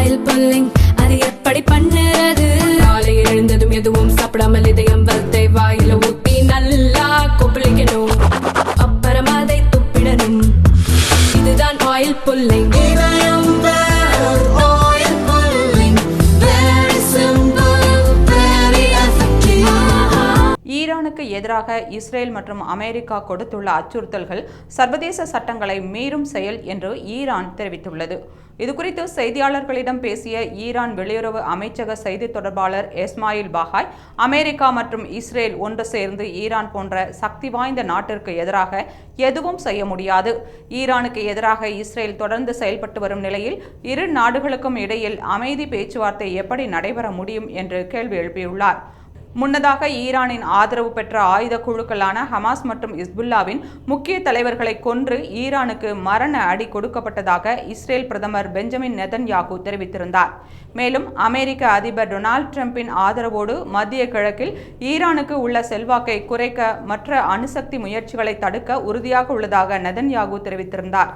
Oil pulling, அது எப்படி பண்ணுறது? காலையில் எழுந்ததும் எதுவும் சாப்பிடாமல் இதயம் வளத்தை வாயில ஊத்தி நல்லா கொப்பளிக்கணும், அப்புறம் அதை துப்பிடணும். இதுதான் ஆயில் புல்லிங். ஈரானுக்கு எதிராக இஸ்ரேல் மற்றும் அமெரிக்கா கொடுத்துள்ள அச்சுறுத்தல்கள் சர்வதேச சட்டங்களை மீறும் செயல் என்று ஈரான் தெரிவித்துள்ளது. இதுகுறித்து செய்தியாளர்களிடம் பேசிய ஈரான் வெளியுறவு அமைச்சக செய்தி தொடர்பாளர் இஸ்மாயில் பாகாய், அமெரிக்கா மற்றும் இஸ்ரேல் ஒன்று சேர்ந்து ஈரான் போன்ற சக்தி வாய்ந்த நாட்டிற்கு எதிராக எதுவும் செய்ய முடியாது. ஈரானுக்கு எதிராக இஸ்ரேல் தொடர்ந்து செயல்பட்டு வரும் நிலையில் இரு நாடுகளுக்கும் இடையில் அமைதி பேச்சுவார்த்தை எப்படி நடைபெற முடியும் என்று கேள்வி எழுப்பியுள்ளார். முன்னதாக ஈரானின் ஆதரவு பெற்ற ஆயுத குழுக்களான ஹமாஸ் மற்றும் இஸ்புல்லாவின் முக்கிய தலைவர்களை கொன்று ஈரானுக்கு மரண அடி கொடுக்கப்பட்டதாக இஸ்ரேல் பிரதமர் பெஞ்சமின் நெதன்யாகு தெரிவித்திருந்தார். மேலும் அமெரிக்க அதிபர் டொனால்ட் ட்ரம்பின் ஆதரவோடு மத்திய கிழக்கில் ஈரானுக்கு உள்ள செல்வாக்கை குறைக்க மற்ற அணுசக்தி முயற்சிகளை தடுக்க உறுதியாக உள்ளதாக நெதன்யாகு தெரிவித்திருந்தார்.